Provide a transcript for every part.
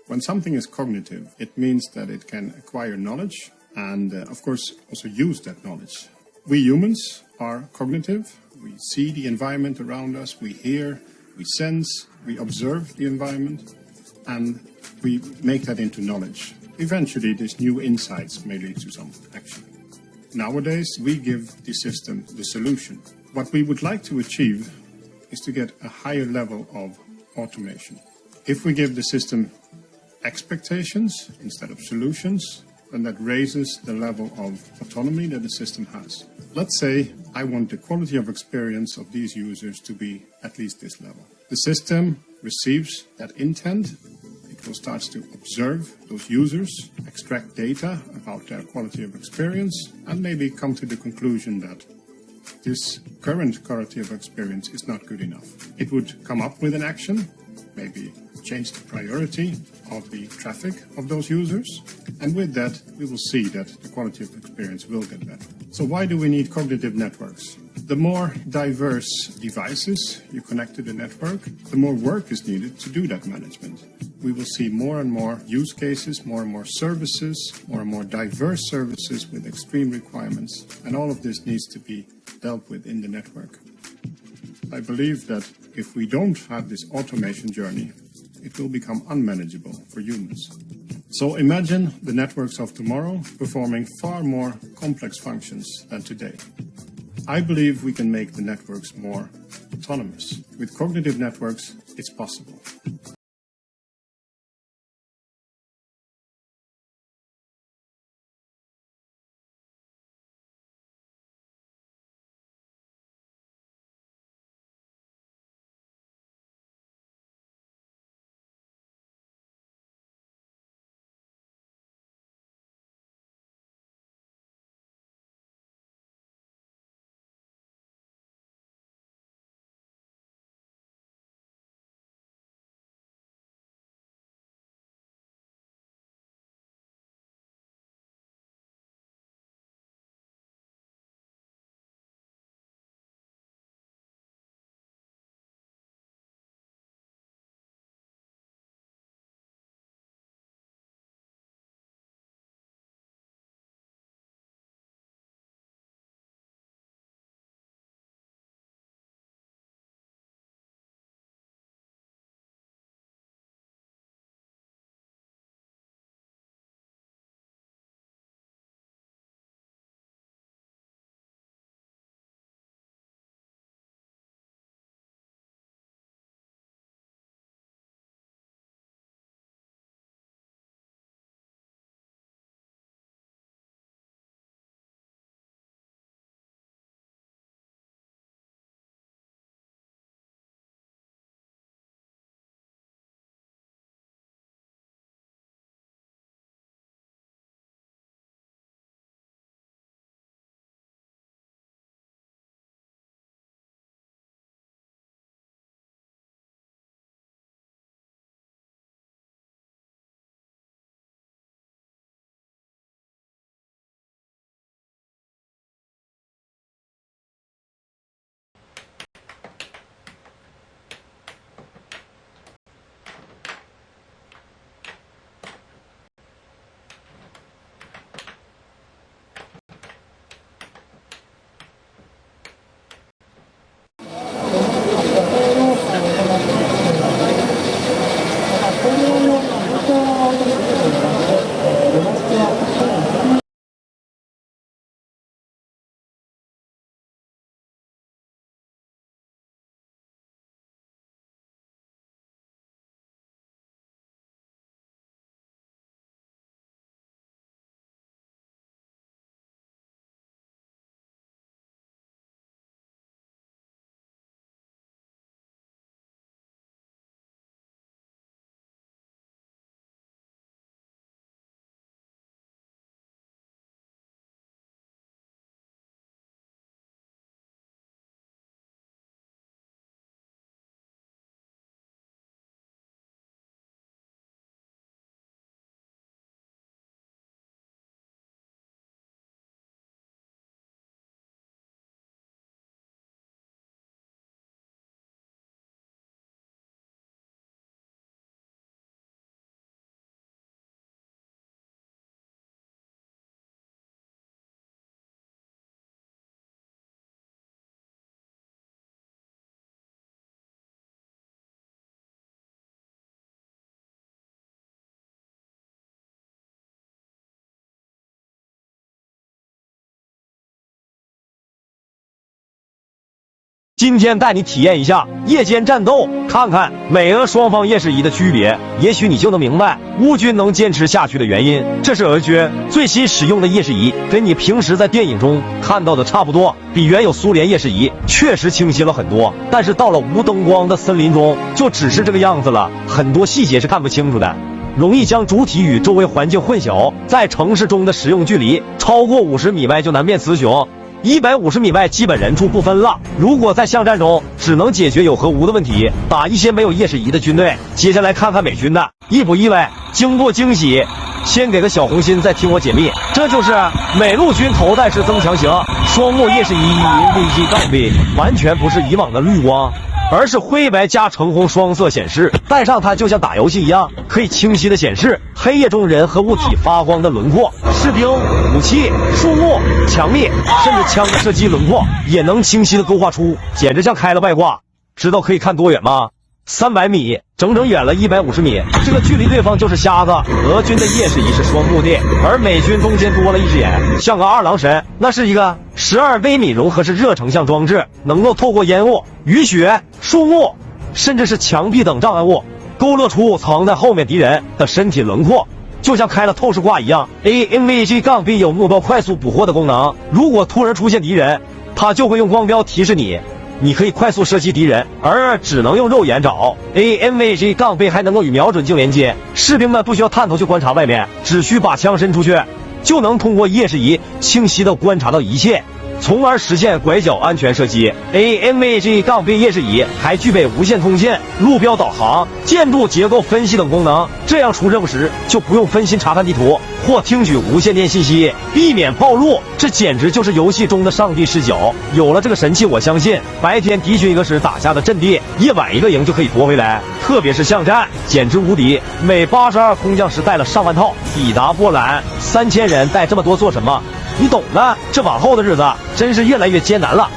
When something is cognitive, it means that it can acquire knowledge and, of course, also use that knowledge. We humans are cognitive. We see the environment around us, we hear, we sense, we observe the environment, and we make that into knowledge. Eventually, these new insights may lead to some action. Nowadays, we give the system the solution. What we would like to achieve is to get a higher level of automation. If we give the system expectations instead of solutions, then that raises the level of autonomy that the system has. Let's say I want the quality of experience of these users to be at least this level. The system receives that intent. It will start to observe those users, extract data about their quality of experience, and maybe come to the conclusion that this current quality of experience is not good enough. It would come up with an action, maybe change the priority of the traffic of those users, and with that we will see that the quality of experience will get better. So why do we need cognitive networks? The more diverse devices you connect to the network, the more work is needed to do that management. We will see more and more use cases, more and more services, more and more diverse services with extreme requirements, and all of this needs to be dealt with in the network. I believe that if we don't have this automation journey, it will become unmanageable for humans. So imagine the networks of tomorrow performing far more complex functions than today. I believe we can make the networks more autonomous. With cognitive networks, it's possible. 今天带你体验一下夜间战斗，看看美俄双方夜视仪的区别，也许你就能明白乌军能坚持下去的原因。这是俄军最新使用的夜视仪，跟你平时在电影中看到的差不多，比原有苏联夜视仪确实清晰了很多。但是到了无灯光的森林中，就只是这个样子了，很多细节是看不清楚的，容易将主体与周围环境混淆。在城市中的使用距离超过50米外就难辨雌雄。150米外基本人畜不分了。如果在巷战中只能解决有和无的问题，打一些没有夜视仪的军队。接下来看看美军的，意不意外？惊不惊喜？先给个小红心，再听我解密。这就是美陆军头戴式增强型双目夜视仪 MA4829，完全不是以往的绿光，而是灰白加橙红双色显示，戴上它就像打游戏一样，可以清晰的显示黑夜中人和物体发光的轮廓，士兵、武器、树木、墙壁，甚至枪的射击轮廓也能清晰的勾画出，简直像开了外挂。知道可以看多远吗？300米，整整远了150米。这个距离对方就是瞎子。俄军的夜视仪是双目的，而美军中间多了一只眼，像个二郎神。那是一个12微米融合式热成像装置，能够透过烟雾、雨雪、树木，甚至是墙壁等障碍物，勾勒出藏在后面敌人的身体轮廓，就像开了透视挂一样。AMAG-B 有目标快速捕获的功能，如果突然出现敌人，它就会用光标提示你。你可以快速射击敌人，而只能用肉眼找。AMAG-B 还能够与瞄准镜连接，士兵们不需要探头去观察外面，只需把枪伸出去，就能通过夜视仪清晰地观察到一切，从而实现拐角安全射击。AMAG-B 夜视仪还具备无线通信、路标导航、建筑结构分析等功能，这样出任务时就不用分心查看地图或听取无线电信息，避免暴露。这简直就是游戏中的上帝视角。有了这个神器，我相信白天敌军一个师打下的阵地，夜晚一个营就可以夺回来。特别是巷战，简直无敌。美82空降师带了上万套，抵达波兰3000人，带这么多做什么？你懂的。这往后的日子真是越来越艰难了。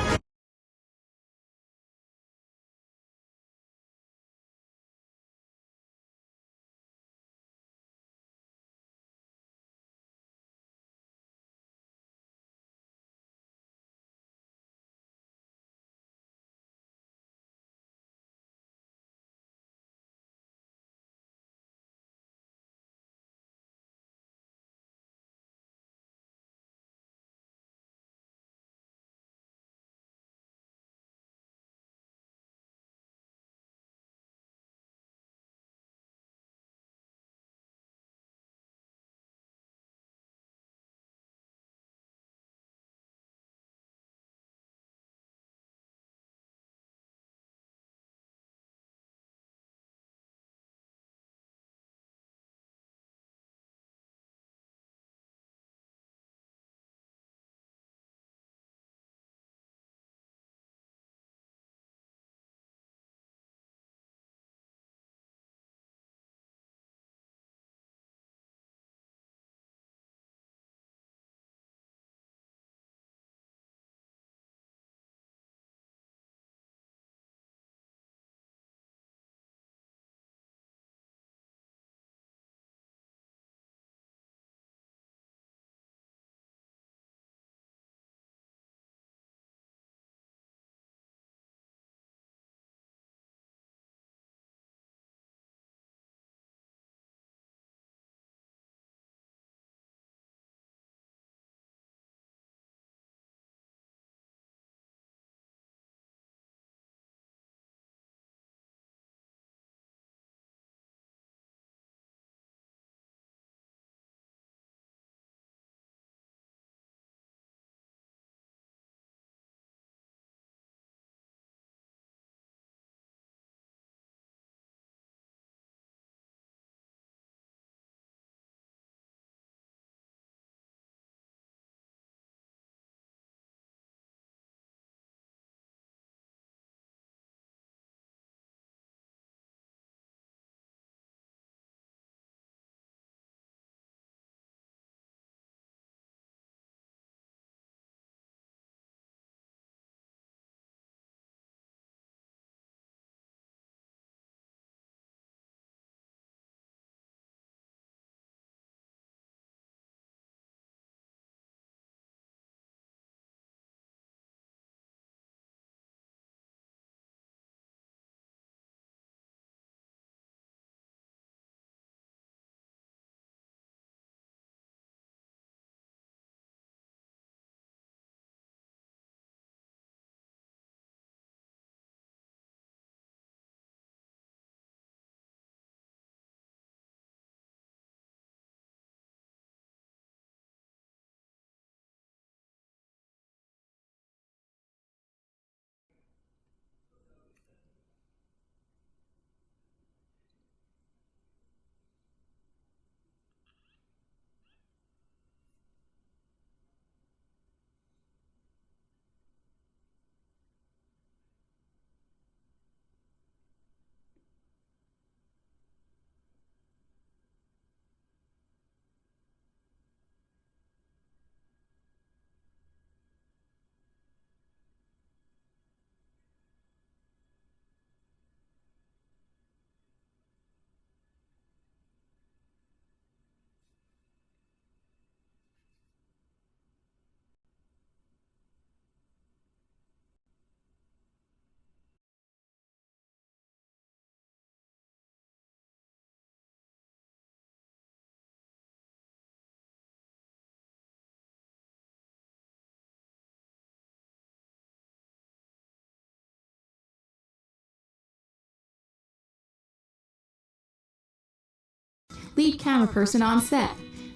lead camera person on set.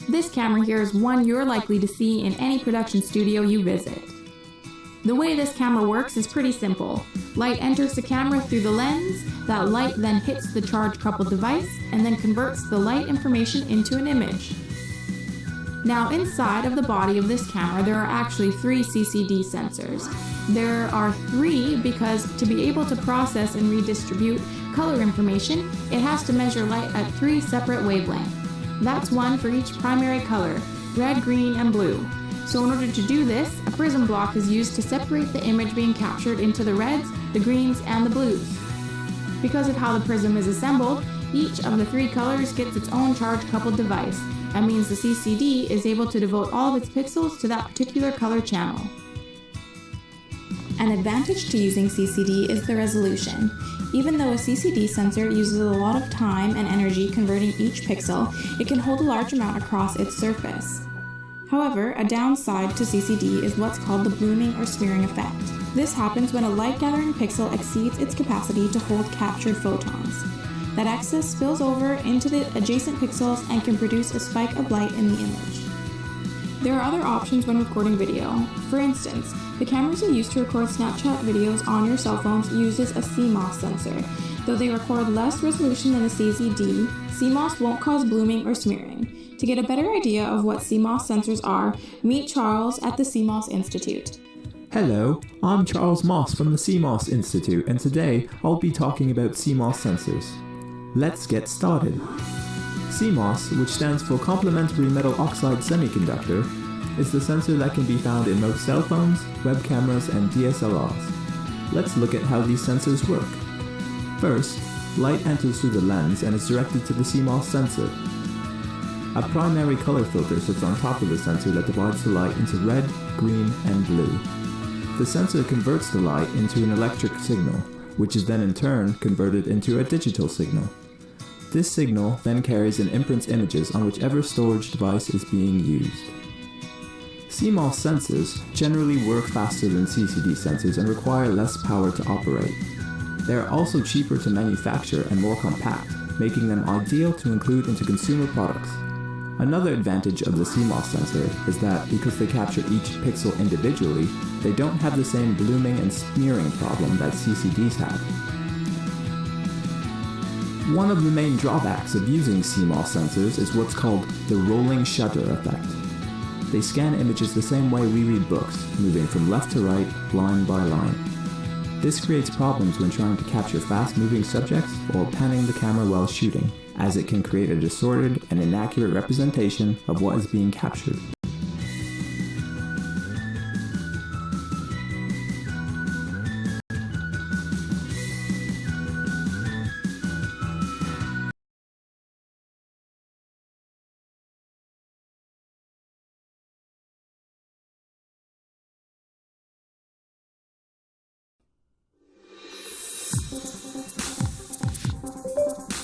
This camera here is one you're likely to see in any production studio you visit. The way this camera works is pretty simple. Light enters the camera through the lens, that light then hits the charge-coupled device and then converts the light information into an image. Now inside of the body of this camera there are actually 3 CCD sensors. There are 3 because to be able to process and redistribute color information, it has to measure light at 3 separate wavelengths. That's one for each primary color, red, green, and blue. So in order to do this, a prism block is used to separate the image being captured into the reds, the greens, and the blues. Because of how the prism is assembled, each of the 3 colors gets its own charge-coupled device. That means the CCD is able to devote all of its pixels to that particular color channel. An advantage to using CCD is the resolution. Even though a CCD sensor uses a lot of time and energy converting each pixel, it can hold a large amount across its surface. However, a downside to CCD is what's called the blooming or smearing effect. This happens when a light-gathering pixel exceeds its capacity to hold captured photons. That excess spills over into the adjacent pixels and can produce a spike of light in the image. There are other options when recording video. For instance, the cameras you use to record Snapchat videos on your cell phones uses a CMOS sensor. Though they record less resolution than a CCD, CMOS won't cause blooming or smearing. To get a better idea of what CMOS sensors are, meet Charles at the CMOS Institute. Hello, I'm Charles Moss from the CMOS Institute, and today I'll be talking about CMOS sensors. Let's get started. CMOS, which stands for Complementary Metal Oxide Semiconductor, is the sensor that can be found in most cell phones, web cameras, and DSLRs. Let's look at how these sensors work. First, light enters through the lens and is directed to the CMOS sensor. A primary color filter sits on top of the sensor that divides the light into red, green, and blue. The sensor converts the light into an electric signal, which is then in turn converted into a digital signal. This signal then carries and imprints images on whichever storage device is being used. CMOS sensors generally work faster than CCD sensors and require less power to operate. They are also cheaper to manufacture and more compact, making them ideal to include into consumer products. Another advantage of the CMOS sensor is that because they capture each pixel individually, they don't have the same blooming and smearing problem that CCDs have. One of the main drawbacks of using CMOS sensors is what's called the rolling shutter effect. They scan images the same way we read books, moving from left to right, line by line. This creates problems when trying to capture fast-moving subjects or panning the camera while shooting, as it can create a distorted and inaccurate representation of what is being captured.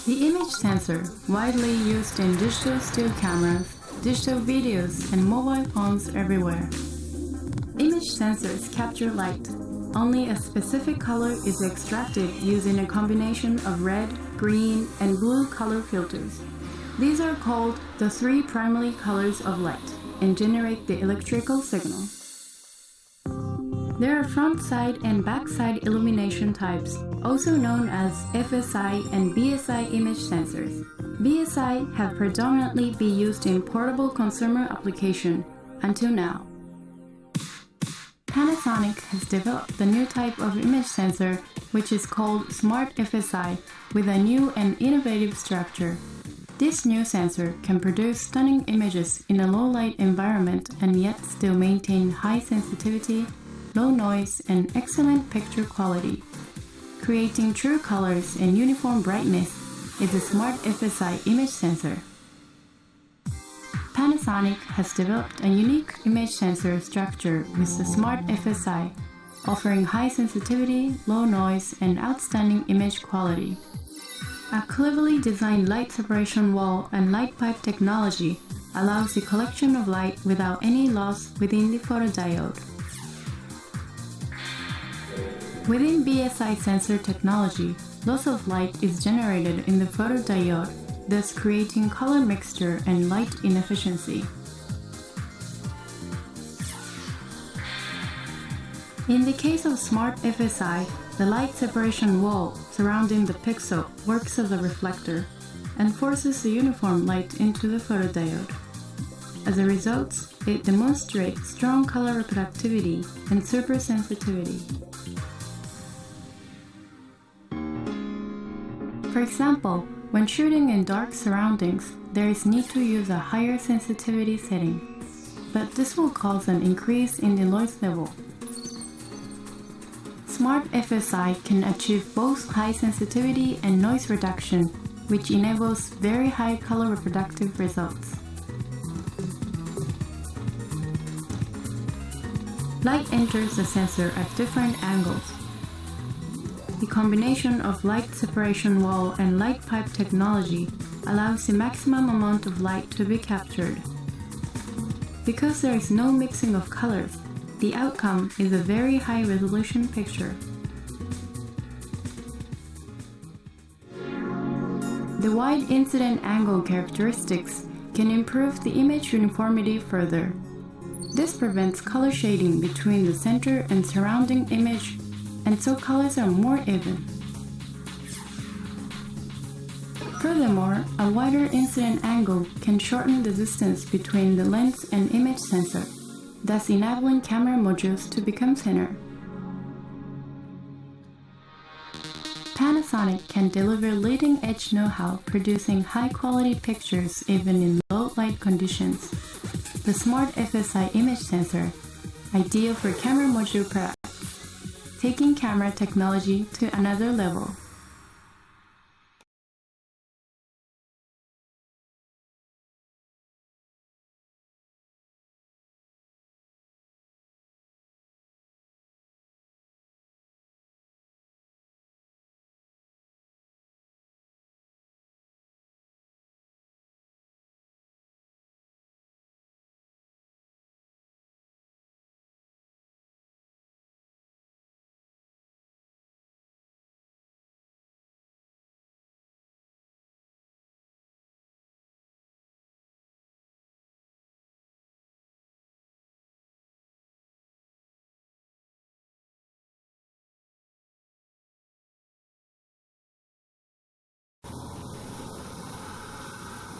The image sensor, widely used in digital still cameras, digital videos, and mobile phones everywhere. Image sensors capture light. Only a specific color is extracted using a combination of red, green, and blue color filters. These are called the 3 primary colors of light and generate the electrical signal. There are front-side and back-side illumination types, also known as FSI and BSI image sensors. BSI have predominantly been used in portable consumer application until now. Panasonic has developed the new type of image sensor, which is called Smart FSI, with a new and innovative structure. This new sensor can produce stunning images in a low-light environment and yet still maintain high sensitivity, low noise, and excellent picture quality. Creating true colors and uniform brightness is a Smart FSI image sensor. Panasonic has developed a unique image sensor structure with the Smart FSI, offering high sensitivity, low noise, and outstanding image quality. A cleverly designed light separation wall and light pipe technology allows the collection of light without any loss within the photodiode. Within BSI sensor technology, loss of light is generated in the photodiode, thus creating color mixture and light inefficiency. In the case of smart FSI, the light separation wall surrounding the pixel works as a reflector and forces the uniform light into the photodiode. As a result, it demonstrates strong color reproductivity and supersensitivity. For example, when shooting in dark surroundings, there is need to use a higher sensitivity setting, but this will cause an increase in the noise level. Smart FSI can achieve both high sensitivity and noise reduction, which enables very high color reproductive results. Light enters the sensor at different angles. The combination of light separation wall and light pipe technology allows the maximum amount of light to be captured. Because there is no mixing of colors, the outcome is a very high resolution picture. The wide incident angle characteristics can improve the image uniformity further. This prevents color shading between the center and surrounding image, and so colors are more even. Furthermore, a wider incident angle can shorten the distance between the lens and image sensor, thus enabling camera modules to become thinner. Panasonic can deliver leading-edge know-how producing high-quality pictures even in low-light conditions. The Smart FSI image sensor, ideal for camera module prep, taking camera technology to another level.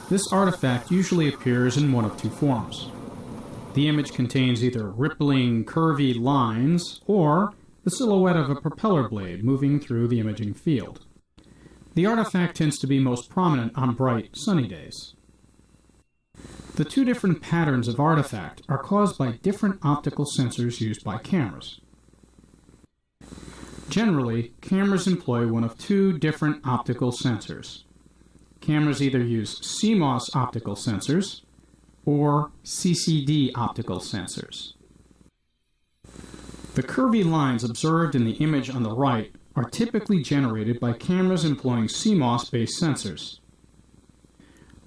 This artifact usually appears in one of two forms. The image contains either rippling, curvy lines or the silhouette of a propeller blade moving through the imaging field. The artifact tends to be most prominent on bright, sunny days. The two different patterns of artifact are caused by different optical sensors used by cameras. Generally, cameras employ one of two different optical sensors. Cameras either use CMOS optical sensors or CCD optical sensors. The curvy lines observed in the image on the right are typically generated by cameras employing CMOS-based sensors.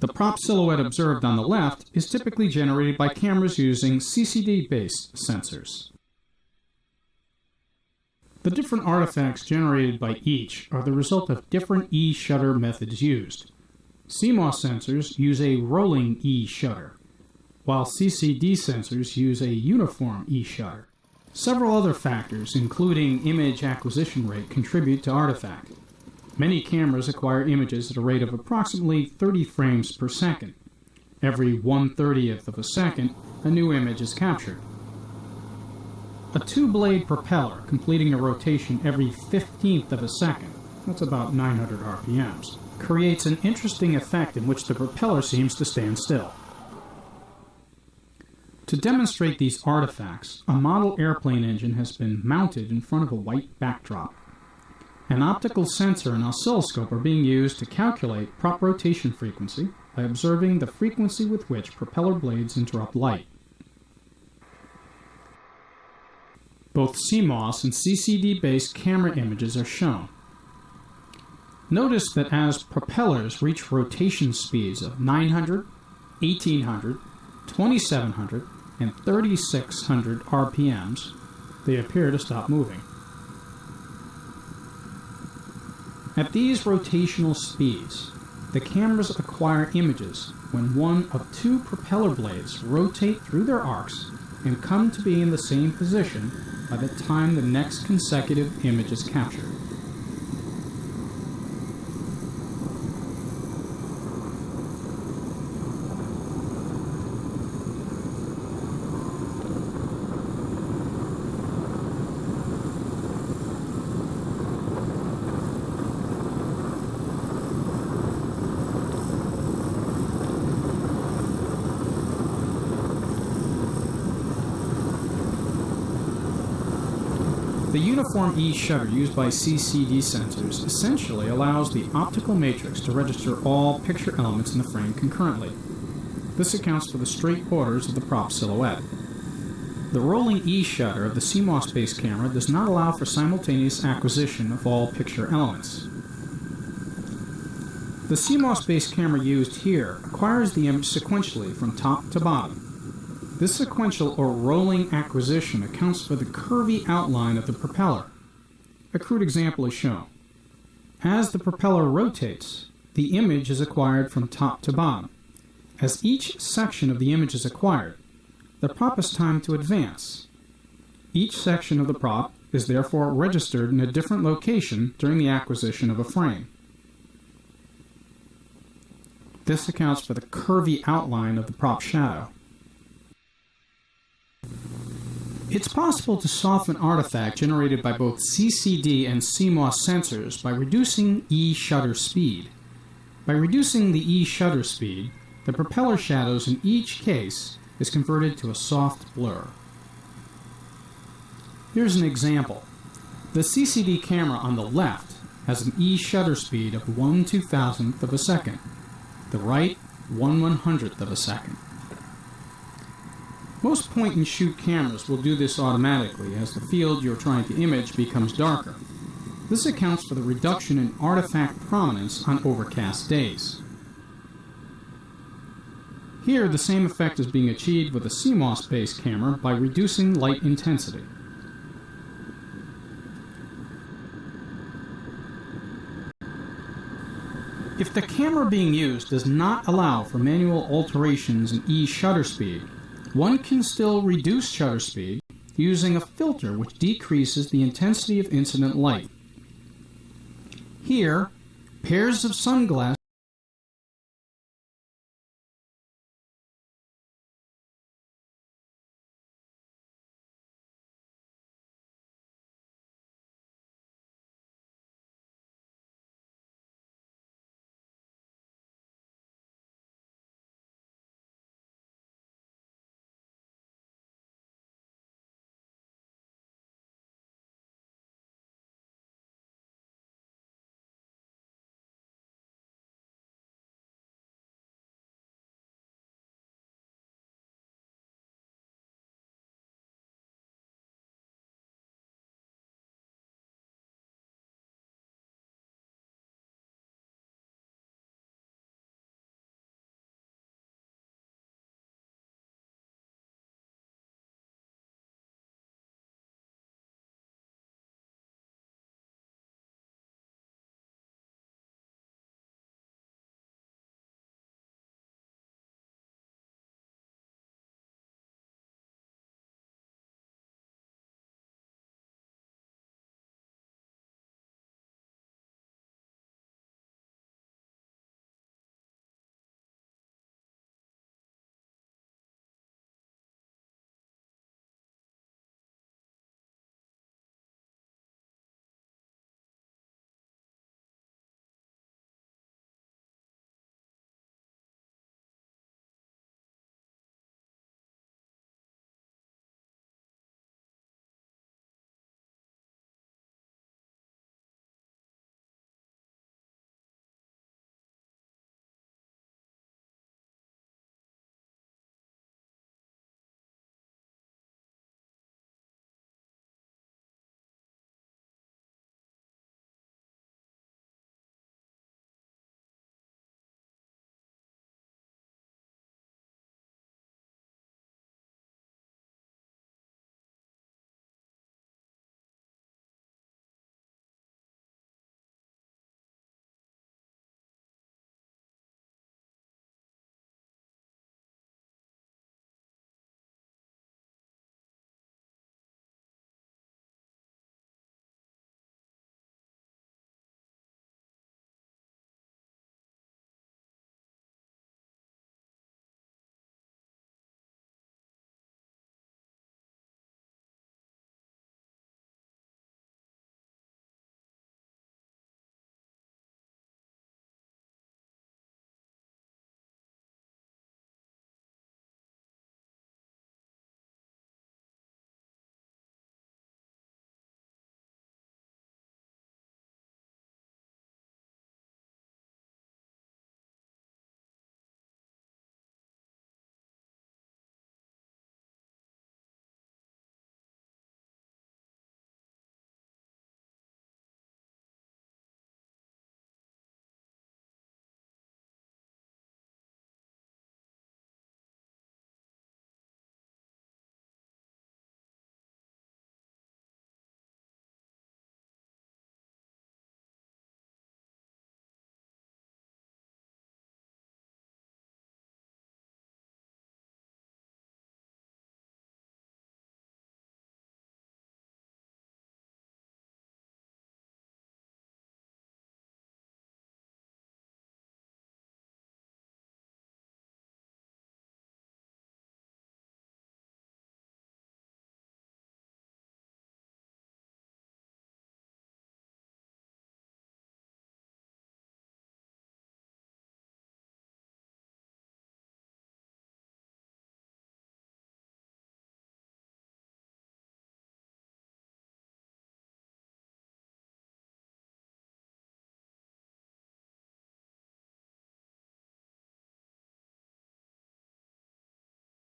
The prop silhouette observed on the left is typically generated by cameras using CCD-based sensors. The different artifacts generated by each are the result of different E-shutter methods used. CMOS sensors use a rolling E-shutter, while CCD sensors use a uniform E-shutter. Several other factors, including image acquisition rate, contribute to artifact. Many cameras acquire images at a rate of approximately 30 frames per second. Every 1/30th of a second, a new image is captured. A two-blade propeller completing a rotation every 15th of a second, that's about 900 RPMs, creates an interesting effect in which the propeller seems to stand still. To demonstrate these artifacts, a model airplane engine has been mounted in front of a white backdrop. An optical sensor and oscilloscope are being used to calculate prop rotation frequency by observing the frequency with which propeller blades interrupt light. Both CMOS and CCD-based camera images are shown. Notice that as propellers reach rotation speeds of 900, 1800, 2700, and 3600 RPMs, they appear to stop moving. At these rotational speeds, the cameras acquire images when one of two propeller blades rotate through their arcs and come to be in the same position by the time the next consecutive image is captured. The uniform E shutter used by CCD sensors essentially allows the optical matrix to register all picture elements in the frame concurrently. This accounts for the straight borders of the prop silhouette. The rolling E shutter of the CMOS-based camera does not allow for simultaneous acquisition of all picture elements. The CMOS-based camera used here acquires the image sequentially from top to bottom. This sequential or rolling acquisition accounts for the curvy outline of the propeller. A crude example is shown. As the propeller rotates, the image is acquired from top to bottom. As each section of the image is acquired, the prop is timed to advance. Each section of the prop is therefore registered in a different location during the acquisition of a frame. This accounts for the curvy outline of the prop shadow. It's possible to soften artifact generated by both CCD and CMOS sensors by reducing E shutter speed. By reducing the E shutter speed, the propeller shadows in each case is converted to a soft blur. Here's an example. The CCD camera on the left has an E shutter speed of 1/2000th of a second. The right, 1/100th of a second. Most point-and-shoot cameras will do this automatically as the field you're trying to image becomes darker. This accounts for the reduction in artifact prominence on overcast days. Here, the same effect is being achieved with a CMOS-based camera by reducing light intensity. If the camera being used does not allow for manual alterations in E shutter speed, one can still reduce shutter speed using a filter which decreases the intensity of incident light. Here, pairs of sunglasses